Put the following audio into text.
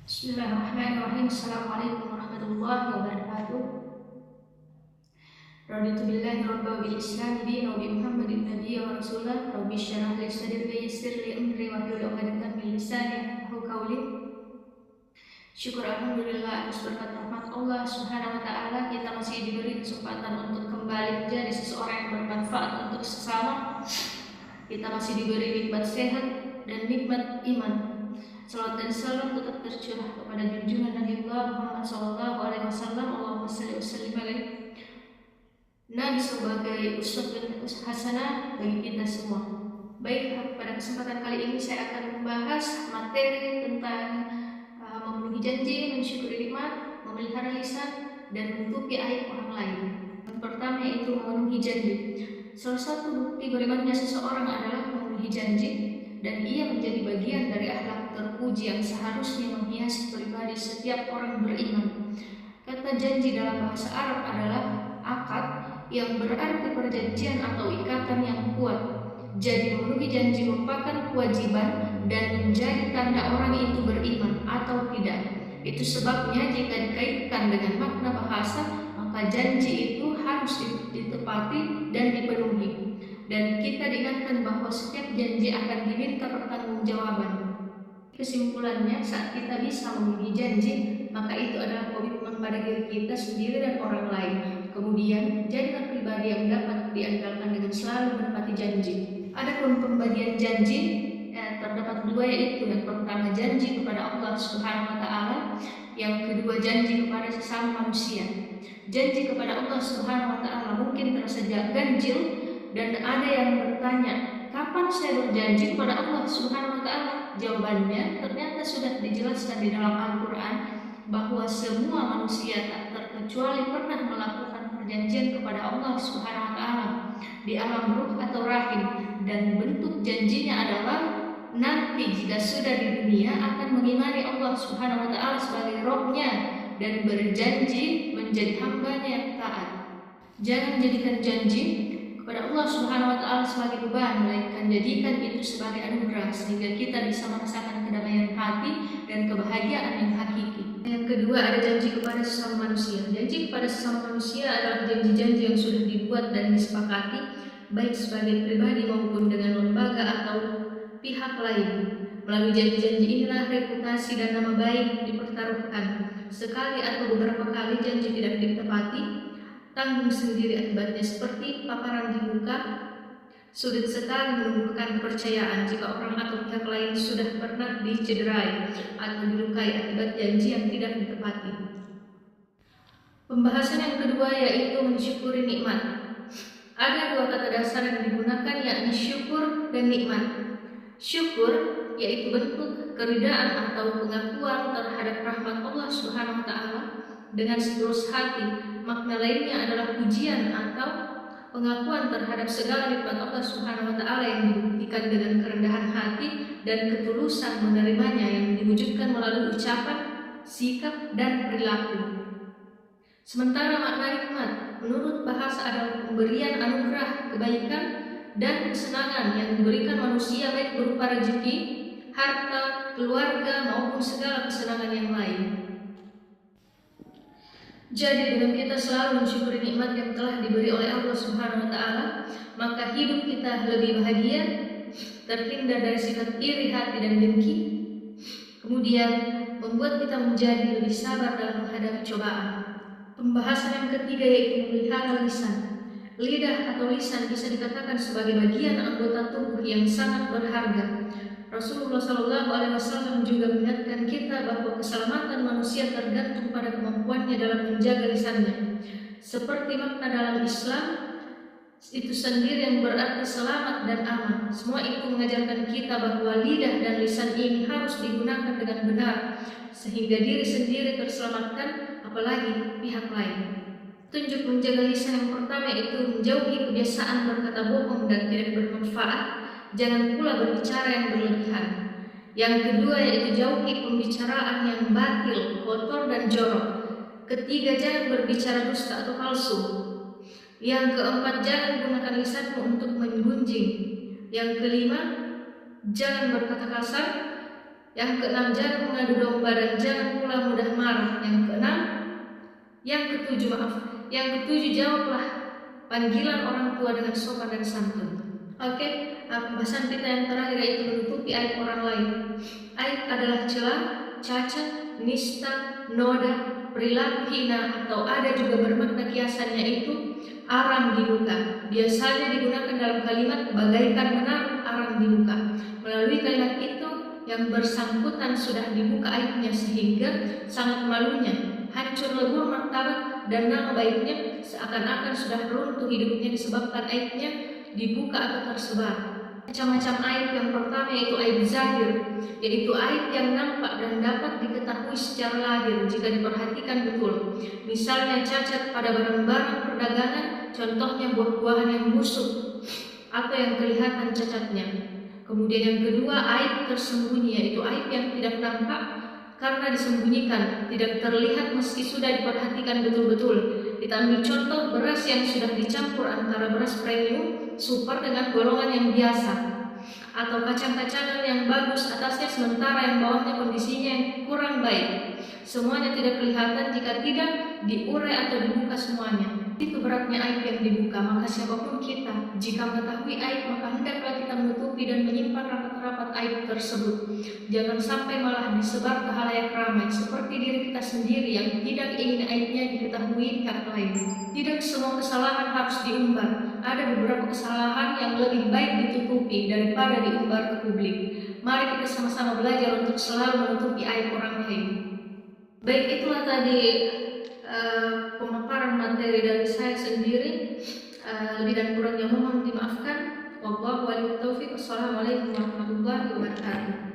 Bismillahirrahmanirrahim. Assalamualaikum warahmatullahi wabarakatuh. Raditu billahi rabba wa bil islam dina wa bi Muhammadin nabiyya wa rasulah. Rabbi syrah li sadri wa yassir li amri wahlul 'uqdatam min lisani yafqahu qawli. Syukur alhamdulillah atas berkat rahmat Allah Subhanahu wa taala, kita masih diberi kesempatan untuk kembali menjadi seseorang yang bermanfaat untuk sesama. Kita masih diberi nikmat sehat dan nikmat iman. Salawat dan salam tetap tercurah kepada junjungan Nabi Muhammad SAW. Allahumma shalli wa sallim alaihi. Nabi sebagai uswatun hasanah bagi kita semua. Baik, pada kesempatan kali ini saya akan membahas materi tentang memenuhi janji, mensyukuri nikmat, memelihara lisan, dan menutupi aib orang lain. Yang pertama yaitu memenuhi janji. Salah satu bukti berimannya seseorang adalah memenuhi janji, dan ia menjadi bagian dari akhlak terpuji yang seharusnya menghiasi pribadi setiap orang beriman. Kata janji dalam bahasa Arab adalah akad, yang berarti perjanjian atau ikatan yang kuat. Jadi memenuhi janji merupakan kewajiban dan menjadi tanda orang itu beriman atau tidak. Itu sebabnya jika dikaitkan dengan makna bahasa, maka janji itu harus ditepati dan dipenuhi. Dan kita diingatkan bahwa setiap janji akan diminta pertanggungjawaban. Kesimpulannya, saat kita bisa memenuhi janji, maka itu adalah komitmen pada diri kita sendiri dan orang lain. Kemudian, jadilah pribadi yang dapat diandalkan dengan selalu menepati janji. Adapun pembagian janji terdapat dua, yaitu yang pertama janji kepada Allah Subhanahu wa taala, yang kedua janji kepada sesama manusia. Janji kepada Allah Subhanahu wa taala mungkin terasa ganjil, dan ada yang bertanya, kapan saya berjanji kepada Allah Subhanahu wa taala? Jawabannya ternyata sudah dijelaskan di dalam Al-Qur'an bahwa semua manusia tak terkecuali pernah melakukan perjanjian kepada Allah Subhanahu wa taala di alam ruh atau rahim, dan bentuk janjinya adalah nanti jika sudah di dunia akan mengimani Allah Subhanahu wa taala sebagai Rabb-Nya dan berjanji menjadi hamba-Nya yang taat. Jangan jadikan janji kepada Allah Subhanahu wa taala sebagai beban, melainkan jadikan itu sebagai anugerah sehingga kita bisa merasakan kedamaian hati dan kebahagiaan yang hakiki. Yang kedua, ada janji kepada sesama manusia. Janji kepada sesama manusia adalah janji-janji yang sudah dibuat dan disepakati baik sebagai pribadi maupun dengan lembaga atau pihak lain. Melalui janji-janji inilah reputasi dan nama baik dipertaruhkan. Sekali atau beberapa kali janji tidak ditepati, tanggung sendiri akibatnya, seperti paparan di muka. Sulit sekali menumbuhkan kepercayaan jika orang atau pihak lain sudah pernah dicederai atau dilukai akibat janji yang tidak ditepati. Pembahasan yang kedua yaitu mensyukuri nikmat. Ada dua kata dasar yang digunakan, yakni syukur dan nikmat. Syukur yaitu bentuk keridaan atau pengakuan terhadap rahmat Allah Subhanahu wa taala dengan setulus hati. Makna lainnya adalah pujian atau pengakuan terhadap segala nikmat Allah Subhanahu wa taala yang dibuktikan dengan kerendahan hati dan ketulusan menerimanya yang diwujudkan melalui ucapan, sikap, dan perilaku. Sementara makna nikmat menurut bahasa adalah pemberian anugerah, kebaikan, dan kesenangan yang diberikan manusia baik berupa rezeki, harta, keluarga, maupun segala kesenangan yang lain. Jadi dengan kita selalu mensyukuri nikmat yang telah diberi oleh Allah Subhanahu wa taala, maka hidup kita lebih bahagia, terhindar dari sifat iri hati dan dengki. Kemudian membuat kita menjadi lebih sabar dalam menghadapi cobaan. Pembahasan yang ketiga yaitu memelihara lisan. Lidah atau lisan bisa dikatakan sebagai bagian anggota tubuh yang sangat berharga. Rasulullah SAW juga mengingatkan kita bahwa keselamatan manusia tergantung pada kemampuannya dalam menjaga lisannya. Seperti makna dalam Islam itu sendiri yang berarti selamat dan aman. Semua itu mengajarkan kita bahwa lidah dan lisan ini harus digunakan dengan benar sehingga diri sendiri terselamatkan, apalagi pihak lain. Tunjuk menjaga lisan yang pertama yaitu menjauhi kebiasaan berkata bohong dan tidak bermanfaat. Jangan pula berbicara yang berlebihan. Yang kedua yaitu jauhi pembicaraan yang batil, kotor, dan jorok. Ketiga, jangan berbicara dusta atau palsu. Yang keempat, jangan gunakan lisanmu untuk menggunjing. Yang kelima, jangan berkata kasar. Yang keenam, jangan mengadu domba dan jangan pula mudah marah. Yang ketujuh, jawablah panggilan orang tua dengan sopan dan santun. Oke, pembahasan kita yang terakhir yaitu menutupi aib orang lain. Aib adalah celah, cacat, nista, noda, perilaku hina, atau ada juga bermakna kiasannya itu arang di muka. Biasanya digunakan dalam kalimat bagaikan menaruh arang di muka. Melalui kalimat itu yang bersangkutan sudah dibuka aibnya sehingga sangat malunya, hancur lebur martabat dan nama baiknya, seakan-akan sudah runtuh hidupnya disebabkan aibnya dibuka atau tersebar. Macam-macam aib. Yang pertama yaitu aib zahir, yaitu aib yang nampak dan dapat diketahui secara lahir jika diperhatikan betul. Misalnya cacat pada barang-barang perdagangan, contohnya buah-buahan yang busuk atau yang kelihatan cacatnya. Kemudian yang kedua, aib tersembunyi, yaitu aib yang tidak nampak karena disembunyikan, tidak terlihat meski sudah diperhatikan betul-betul. Kita ambil contoh beras yang sudah dicampur antara beras premium, super dengan golongan yang biasa, atau kacang-kacangan yang bagus atasnya sementara yang bawahnya kondisinya yang kurang baik. Semuanya tidak kelihatan jika tidak diurai atau dibuka semuanya. Itu beratnya aib yang dibuka. Maka siapapun kita, jika mengetahui aib, maka hendaklah kita menutupi dan menyimpan rapat-rapat aib tersebut. Jangan sampai malah disebar ke halayak ramai, seperti diri kita sendiri yang tidak ingin aibnya diketahui pihak lain. Tidak semua kesalahan harus diumbar. Ada beberapa kesalahan yang lebih baik ditutupi daripada diumbar ke publik. Mari kita sama-sama belajar untuk selalu menutupi aib orang lain. Baik, itulah tadi pemaparan materi dari saya sendiri. Lebih dan kurangnya mohon dimaafkan. Wabillahi taufiq. Wassalamualaikum warahmatullahi wabarakatuh.